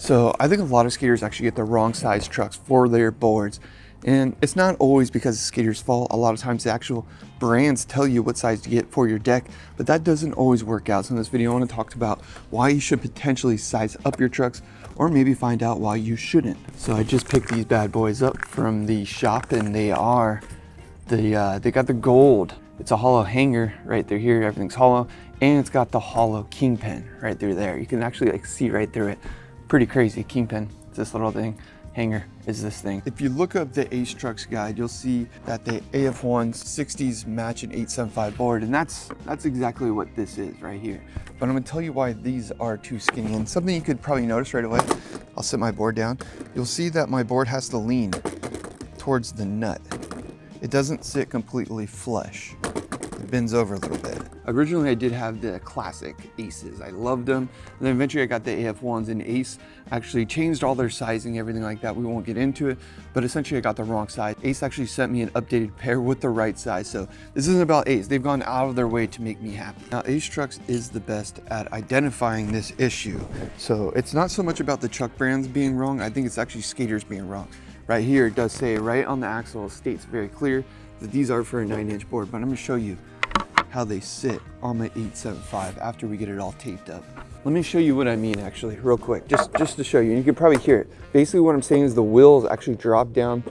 So I think a lot of skaters actually get the wrong size trucks for their boards. And it's not always because the skater's fault. A lot of times the actual brands tell you what size to get for your deck, but that doesn't always work out. So in this video, I want to talk about why you should potentially size up your trucks, or maybe find out why you shouldn't. So I just picked these bad boys up from the shop, and they got the gold. It's a hollow hanger right through here. Everything's hollow, and it's got the hollow kingpin right through there. You can actually like see right through it. Pretty crazy. Kingpin, it's this little thing. Hanger is this thing. If you look up the Ace Trucks guide, you'll see that the AF1's 60s match an 875 board, and that's exactly what this is right here. But I'm gonna tell you why these are too skinny, and something you could probably notice right away. I'll set my board down. You'll see that my board has to lean towards the nut. It doesn't sit completely flush. It bends over a little bit. Originally, I did have the classic Aces. I loved them. And then eventually I got the AF1s, and Ace actually changed all their sizing, everything like that. We won't get into it, but essentially I got the wrong size. Ace actually sent me an updated pair with the right size. So this isn't about Ace. They've gone out of their way to make me happy. Now, Ace Trucks is the best at identifying this issue. So it's not so much about the truck brands being wrong. I think it's actually skaters being wrong. Right here, it does say right on the axle, states very clear that these are for a 9-inch board, but I'm gonna show you how they sit on my 875 after we get it all taped up. Let me show you what I mean actually, real quick, just to show you. You can probably hear it. Basically what I'm saying is the wheels actually drop down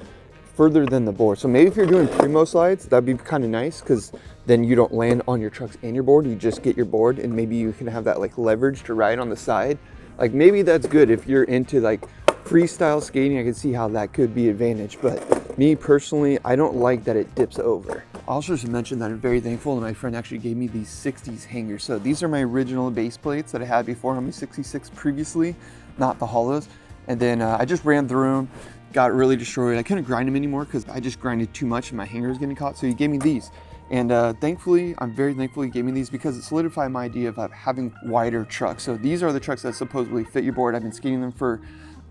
further than the board. So maybe if you're doing primo slides, that'd be kind of nice, because then you don't land on your trucks and your board, you just get your board, and maybe you can have that like leverage to ride on the side. Like maybe that's good if you're into like freestyle skating. I can see how that could be advantage, but me personally, I don't like that it dips over. I also should mention that I'm very thankful that my friend actually gave me these 60s hangers. So these are my original base plates that I had before on my 66 previously, not the hollows. And then I just ran through them, got really destroyed. I couldn't grind them anymore because I just grinded too much and my hanger was getting caught. So he gave me these. And thankfully, I'm very thankful he gave me these, because it solidified my idea of having wider trucks. So these are the trucks that supposedly fit your board. I've been skating them for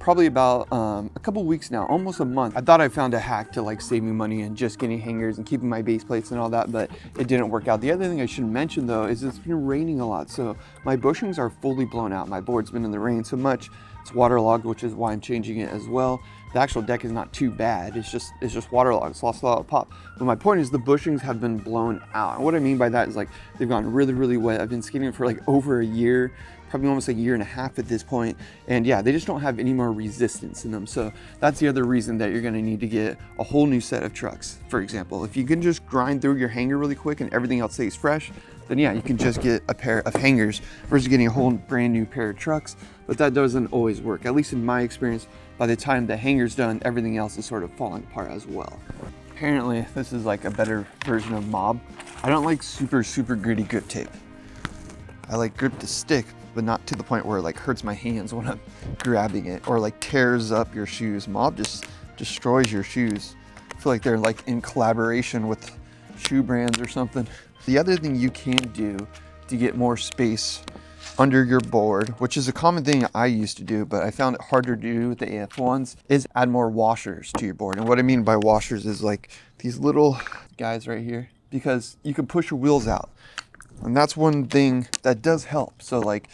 probably about a couple weeks now, almost a month. I thought I found a hack to like save me money and just getting hangers and keeping my base plates and all that, but it didn't work out. The other thing I should mention though is it's been raining a lot, so my bushings are fully blown out. My board's been in the rain so much, it's waterlogged, which is why I'm changing it as well. The actual deck is not too bad, it's just waterlogged, it's lost a lot of pop. But my point is the bushings have been blown out. And what I mean by that is like they've gotten really, really wet. I've been skating for like over a year, probably almost a year and a half at this point. And yeah, they just don't have any more resistance in them. So that's the other reason that you're gonna need to get a whole new set of trucks. For example, if you can just grind through your hanger really quick and everything else stays fresh, then yeah, you can just get a pair of hangers versus getting a whole brand new pair of trucks. But that doesn't always work. At least in my experience, by the time the hanger's done, everything else is sort of falling apart as well. Apparently, this is like a better version of Mob. I don't like super, super gritty grip tape. I like grip to stick, but not to the point where it like hurts my hands when I'm grabbing it, or like tears up your shoes. Mob just destroys your shoes. I feel like they're like in collaboration with shoe brands or something. The other thing you can do to get more space under your board, which is a common thing I used to do, but I found it harder to do with the AF1s, is add more washers to your board. And what I mean by washers is like these little guys right here, because you can push your wheels out. And that's one thing that does help. So like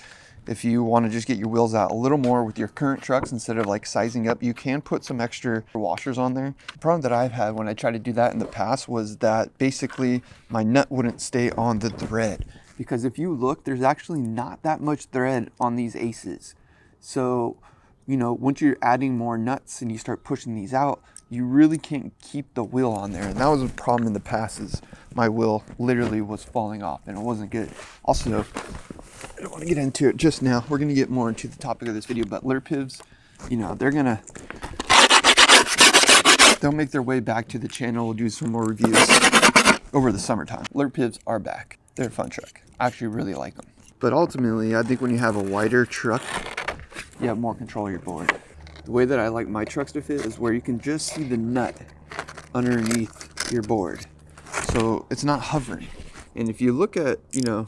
if you want to just get your wheels out a little more with your current trucks, instead of like sizing up, you can put some extra washers on there. The problem that I've had when I tried to do that in the past was that basically my nut wouldn't stay on the thread. Because if you look, there's actually not that much thread on these Aces. So, you know, once you're adding more nuts and you start pushing these out, you really can't keep the wheel on there. And that was a problem in the past, is my wheel literally was falling off and it wasn't good. Also, I don't want to get into it just now. We're going to get more into the topic of this video, but Lurpivs, you know, they'll make their way back to the channel. We'll do some more reviews over the summertime. Lurpivs are back. They're a fun truck. I actually really like them. But ultimately, I think when you have a wider truck, you have more control of your board. The way that I like my trucks to fit is where you can just see the nut underneath your board. So it's not hovering. And if you look at, you know,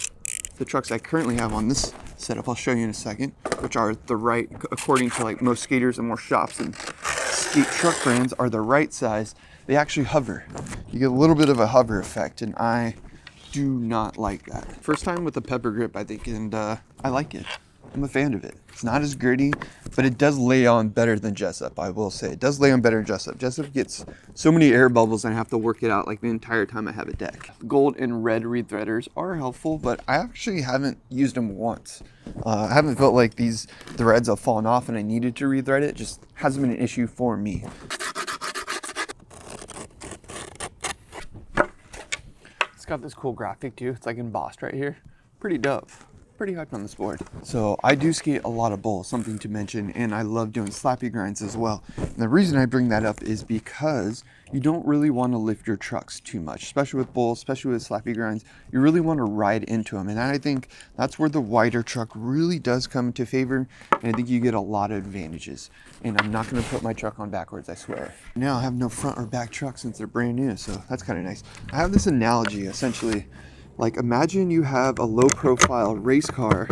the trucks I currently have on this setup, I'll show you in a second, which are the right, according to like most skaters and more shops and skate truck brands, are the right size. They actually hover. You get a little bit of a hover effect, and I do not like that. First time with the pepper grip, I think, and I like it. I'm a fan of it. It's not as gritty, but it does lay on better than Jessup, I will say. It does lay on better than Jessup. Jessup gets so many air bubbles and I have to work it out like the entire time I have a deck. Gold and red rethreaders are helpful, but I actually haven't used them once. I haven't felt like these threads have fallen off and I needed to rethread it. It just hasn't been an issue for me. It's got this cool graphic too. It's like embossed right here. Pretty dope. Pretty hyped on this board. So I do skate a lot of bowls, something to mention, and I love doing slappy grinds as well. And the reason I bring that up is because you don't really want to lift your trucks too much, especially with bowls, especially with slappy grinds. You really want to ride into them, and I think that's where the wider truck really does come into favor, and I think you get a lot of advantages. And I'm not going to put my truck on backwards, I swear. Now I have no front or back truck since they're brand new, so that's kind of nice. I have this analogy, essentially. Like, imagine you have a low profile race car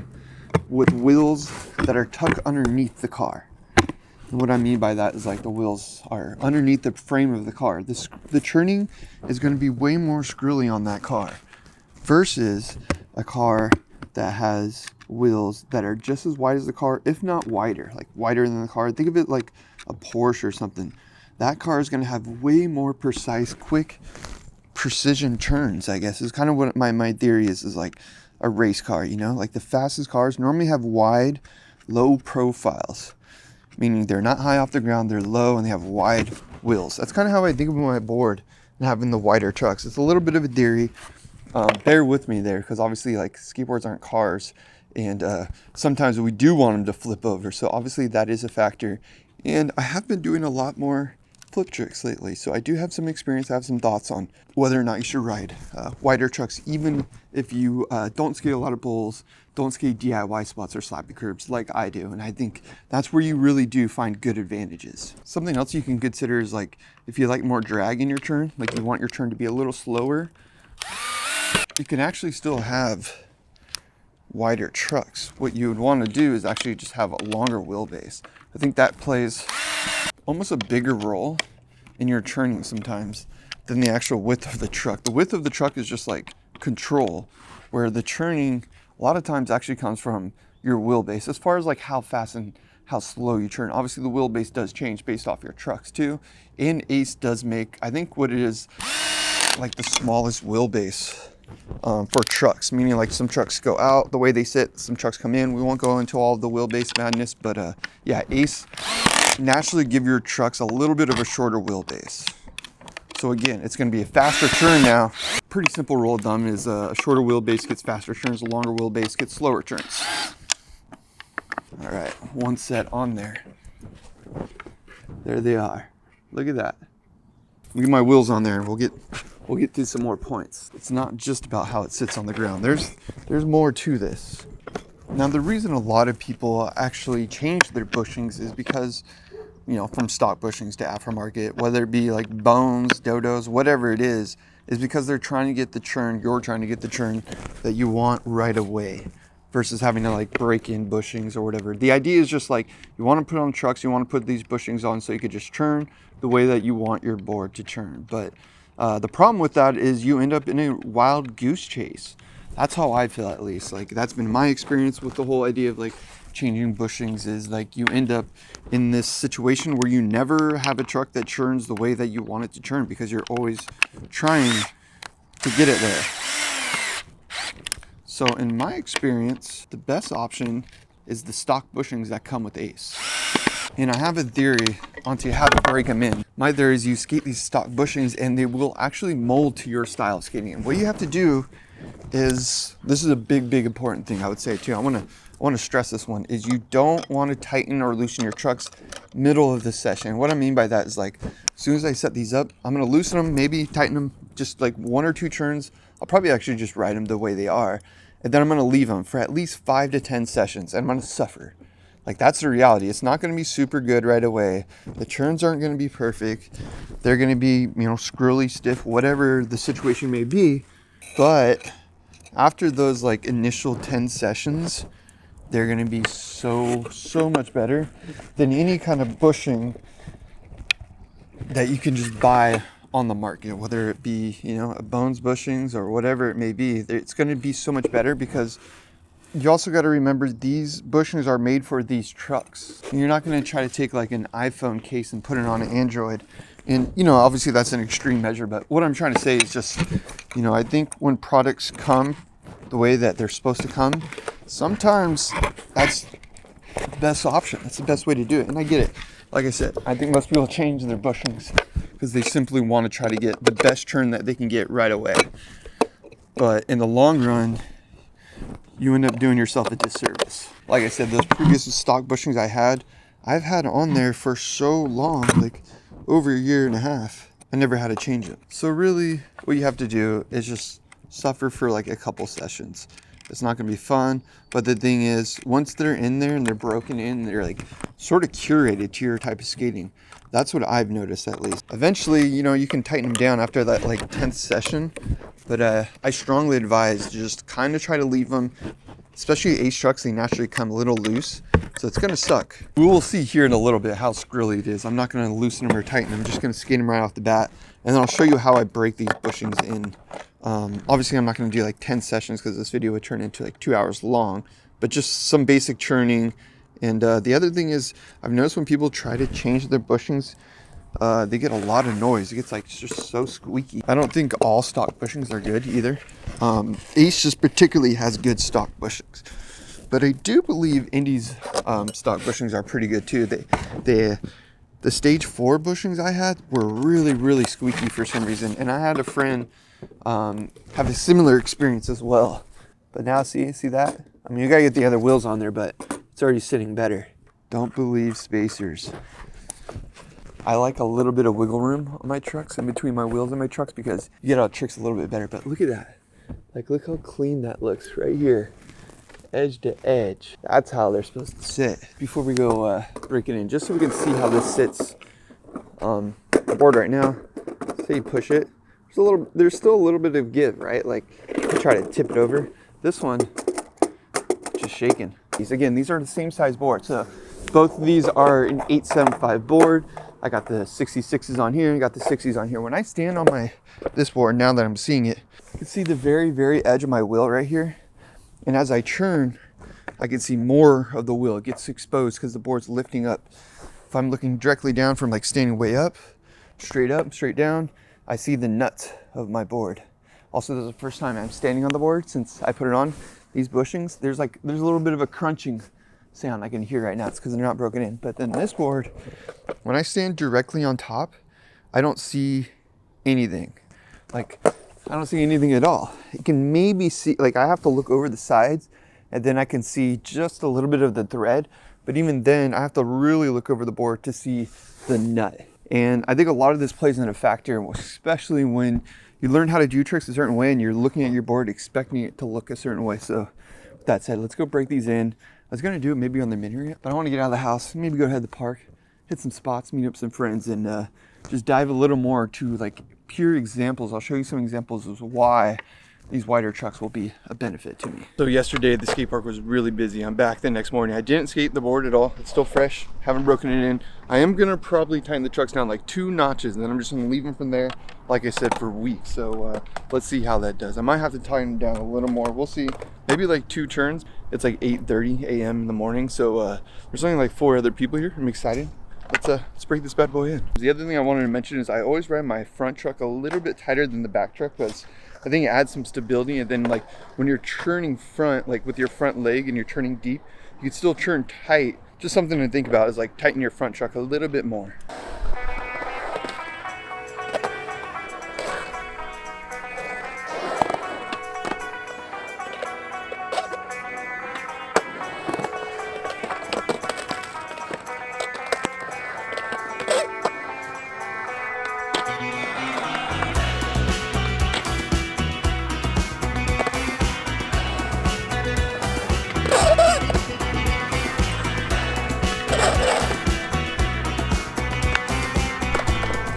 with wheels that are tucked underneath the car. And what I mean by that is like the wheels are underneath the frame of the car. The churning is going to be way more screwy on that car versus a car that has wheels that are just as wide as the car, if not wider, like wider than the car. Think of it like a Porsche or something. That car is going to have way more precise, quick, precision turns, I guess, is kind of what my theory is like a race car, you know? Like the fastest cars normally have wide, low profiles, meaning they're not high off the ground, they're low, and they have wide wheels. That's kind of how I think of my board and having the wider trucks. It's a little bit of a theory. Bear with me there, because obviously like skateboards aren't cars, and sometimes we do want them to flip over, so obviously that is a factor. And I have been doing a lot more flip tricks lately, so I do have some experience. I have some thoughts on whether or not you should ride wider trucks, even if you don't skate a lot of bowls, don't skate DIY spots or slappy curbs like I do. And I think that's where you really do find good advantages. Something else you can consider is like if you like more drag in your turn, like you want your turn to be a little slower, you can actually still have wider trucks. What you would want to do is actually just have a longer wheelbase. I think that plays almost a bigger role in your turning sometimes than the actual width of the truck. The width of the truck is just like control, where the turning a lot of times actually comes from your wheelbase. As far as like how fast and how slow you turn, obviously the wheelbase does change based off your trucks too. And Ace does make, I think what it is, like the smallest wheelbase for trucks, meaning like some trucks go out the way they sit, some trucks come in. We won't go into all of the wheelbase madness, but yeah, Ace naturally give your trucks a little bit of a shorter wheelbase. So again, it's going to be a faster turn now. Pretty simple rule of thumb is a shorter wheelbase gets faster turns, a longer wheelbase gets slower turns. All right, one set on there. There they are. Look at that. Leave my wheels on there and we'll get through some more points. It's not just about how it sits on the ground. There's more to this. Now, the reason a lot of people actually change their bushings is because, you know, from stock bushings to aftermarket, whether it be like bones, dodos, whatever it is because they're trying to get the churn, you're trying to get the churn that you want right away versus having to like break in bushings or whatever. The idea is just like you want to put on trucks, you want to put these bushings on so you could just churn the way that you want your board to churn. But the problem with that is you end up in a wild goose chase. That's how I feel, at least. Like that's been my experience with the whole idea of like changing bushings, is like you end up in this situation where you never have a truck that churns the way that you want it to churn because you're always trying to get it there. So in my experience, the best option is the stock bushings that come with Ace. And I have a theory onto how to break them in. My theory is you skate these stock bushings and they will actually mold to your style of skating. And what you have to do is, this is a big important thing I would say too. I want to stress this one, is you don't want to tighten or loosen your trucks middle of the session. What I mean by that is like, as soon as I set these up, I'm going to loosen them, maybe tighten them just like 1 or 2 turns. I'll probably actually just ride them the way they are. And then I'm going to leave them for at least 5 to 10 sessions and I'm going to suffer. Like that's the reality. It's not going to be super good right away. The turns aren't going to be perfect. They're going to be, you know, squirrely, stiff, whatever the situation may be. But after those like initial 10 sessions, they're going to be so much better than any kind of bushing that you can just buy on the market, whether it be, you know, a Bones bushings or whatever it may be. It's going to be so much better because you also got to remember these bushings are made for these trucks. And you're not going to try to take like an iPhone case and put it on an Android. And, you know, obviously that's an extreme measure, but what I'm trying to say is just, you know, I think when products come the way that they're supposed to come, sometimes that's the best option. That's the best way to do it. And I get it. Like I said, I think most people change their bushings because they simply want to try to get the best turn that they can get right away. But in the long run, you end up doing yourself a disservice. Like I said, those previous stock bushings I've had on there for so long, like over a year and a half. I never had to change it. So really, what you have to do is just suffer for like a couple sessions. It's not gonna be fun, but the thing is, once they're in there and they're broken in, they're like sort of curated to your type of skating. That's what I've noticed, at least. Eventually, you know, you can tighten them down after that like 10th session, but I strongly advise just kind of try to leave them, especially Ace trucks, they naturally come a little loose, so it's gonna suck. We will see here in a little bit how squirrely it is. I'm not gonna loosen them or tighten them, I'm just gonna skate them right off the bat, and then I'll show you how I break these bushings in. Obviously I'm not gonna do like 10 sessions because this video would turn into like 2 hours long, but just some basic churning. And the other thing is, I've noticed when people try to change their bushings, they get a lot of noise. It gets like just so squeaky. I don't think all stock bushings are good either. Ace just particularly has good stock bushings, but I do believe Indy's stock bushings are pretty good too. The stage 4 bushings I had were really squeaky for some reason, and I had a friend have a similar experience as well. But now see that? I mean, you gotta get the other wheels on there, but it's already sitting better. Don't believe spacers. I like a little bit of wiggle room on my trucks, in between my wheels and my trucks, because you get out tricks a little bit better. But look at that. Like, look how clean that looks right here. Edge to edge. That's how they're supposed to sit. Before we go break it in, just so we can see how this sits on the board right now. Say you push it. There's still a little bit of give, right? Like, you try to tip it over. This one, just shaking. Again, these are the same size board. So both of these are an 875 board. I got the 66s on here, I got the 60s on here. When I stand on this board, now that I'm seeing it, you can see the very edge of my wheel right here. And as I churn, I can see more of the wheel. It gets exposed because the board's lifting up. If I'm looking directly down from like standing way up, straight down, I see the nut of my board. Also, this is the first time I'm standing on the board since I put it on. These bushings, there's a little bit of a crunching sound I can hear right now. It's because they're not broken in. But then this board, when I stand directly on top, I don't see anything. Like, I don't see anything at all. You can maybe see, like, I have to look over the sides and then I can see just a little bit of the thread. But even then, I have to really look over the board to see the nut. And I think a lot of this plays in a factor, especially when you learn how to do tricks a certain way and you're looking at your board expecting it to look a certain way. So with that said, let's go break these in. I was gonna do it maybe on the mini ramp, but I want to get out of the house, maybe go ahead to the park, hit some spots, meet up some friends, and just dive a little more to like pure examples. I'll show you some examples of why these wider trucks will be a benefit to me. So yesterday the skate park was really busy. I'm back the next morning. I didn't skate the board at all. It's still fresh, haven't broken it in. I am gonna probably tighten the trucks down like 2 notches, and then I'm just gonna leave them from there, like I said, for weeks. So let's see how that does. I might have to tighten them down a little more. We'll see. Maybe like 2 turns. It's like 8:30 a.m. in the morning, so there's only like 4 other people here. I'm excited. Let's break this bad boy in. The other thing I wanted to mention is I always ride my front truck a little bit tighter than the back truck, because I think it adds some stability. And then like when you're churning front, like with your front leg and you're turning deep, you can still churn tight. Just something to think about is like tighten your front truck a little bit more.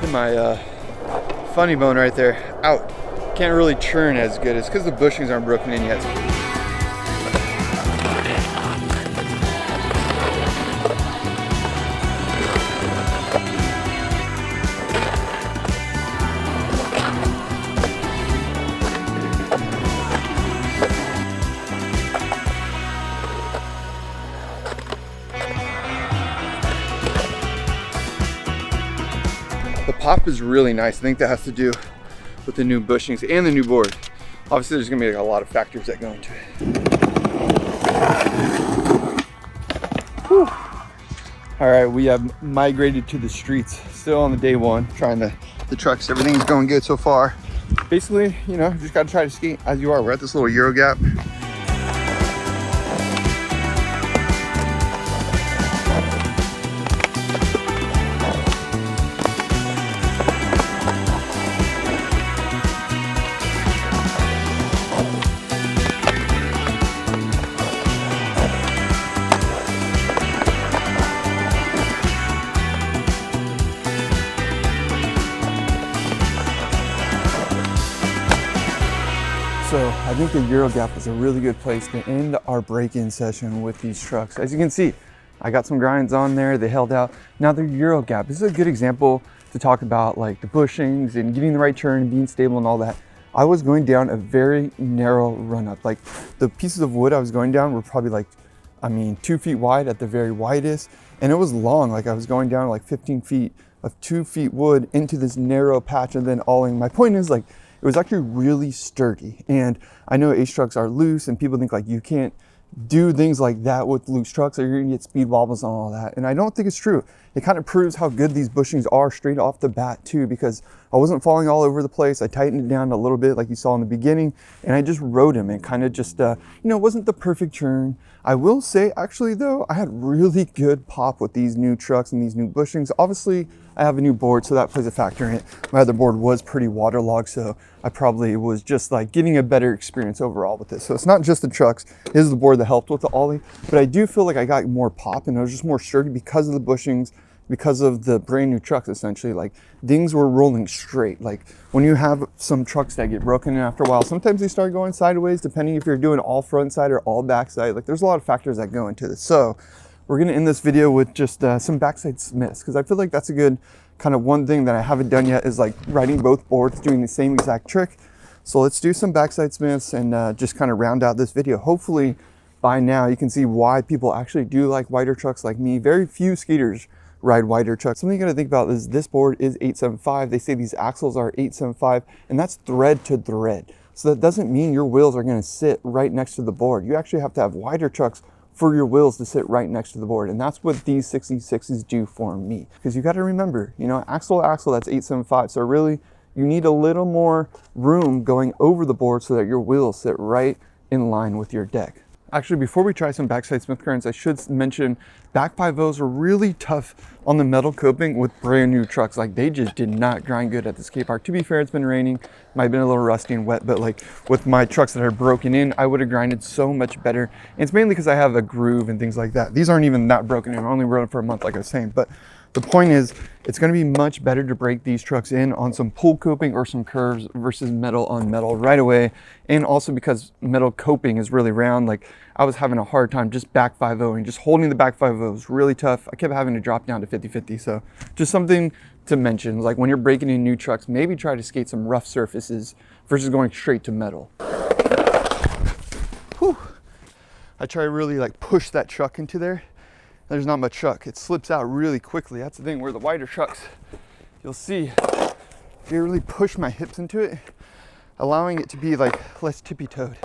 My funny bone right there, out. Can't really churn as good. It's because the bushings aren't broken in yet. The pop is really nice. I think that has to do with the new bushings and the new board. Obviously there's gonna be like a lot of factors that go into it. Whew. All right, we have migrated to the streets. Still on the day one, trying the trucks. Everything's going good so far. Basically, you know, just gotta try to skate as you are. We're at this little Euro gap. So I think the Euro Gap is a really good place to end our break-in session with these trucks. As you can see, I got some grinds on there, they held out. Now the Euro Gap, this is a good example to talk about like the bushings and getting the right turn and being stable and all that. I was going down a very narrow run up. Like the pieces of wood I was going down were probably like, 2 feet wide at the very widest. And it was long, like I was going down like 15 feet of 2 feet wood into this narrow patch and then alling. My point is like, it was actually really sturdy. And I know Ace trucks are loose and people think like you can't do things like that with loose trucks or you're gonna get speed wobbles and all that. And I don't think it's true. It kind of proves how good these bushings are straight off the bat too, because I wasn't falling all over the place. I tightened it down a little bit like you saw in the beginning and I just rode him and kind of just, it wasn't the perfect turn. I will say actually though, I had really good pop with these new trucks and these new bushings. Obviously I have a new board, so that plays a factor in it. My other board was pretty waterlogged, so I probably was just like getting a better experience overall with this. So it's not just the trucks, it is the board that helped with the ollie, but I do feel like I got more pop and it was just more sturdy because of the bushings, because of the brand new trucks essentially. Like things were rolling straight. Like when you have some trucks that get broken in after a while, sometimes they start going sideways depending if you're doing all front side or all back side. Like there's a lot of factors that go into this. So we're gonna end this video with just some backside smiths, because I feel like that's a good kind of one thing that I haven't done yet is like riding both boards, doing the same exact trick. So let's do some backside smiths and just kind of round out this video. Hopefully by now you can see why people actually do like wider trucks like me. Very few skaters ride wider trucks. Something you gotta think about is this board is 875. They say these axles are 875 and that's thread to thread. So that doesn't mean your wheels are gonna sit right next to the board. You actually have to have wider trucks for your wheels to sit right next to the board. And that's what these 66s do for me. Because you gotta remember, axle to axle, that's 875. So really, you need a little more room going over the board so that your wheels sit right in line with your deck. Actually, before we try some backside smith currents, I should mention back pivots are really tough on the metal coping with brand new trucks. Like they just did not grind good at the skate park. To be fair, it's been raining, might have been a little rusty and wet, but like with my trucks that are broken in, I would have grinded so much better. And it's mainly because I have a groove and things like that. These aren't even that broken in. I only rode them for a month, like I was saying, but the point is, it's going to be much better to break these trucks in on some pull coping or some curves versus metal on metal right away. And also because metal coping is really round, like I was having a hard time just back 5-0 and just holding the back 5-0 was really tough. I kept having to drop down to 50-50. So just something to mention, like when you're breaking in new trucks, maybe try to skate some rough surfaces versus going straight to metal. Whew. I try to really like push that truck into there. There's not much chuck. It slips out really quickly. That's the thing where the wider trucks, you'll see, if you really push my hips into it, allowing it to be like less tippy-toed.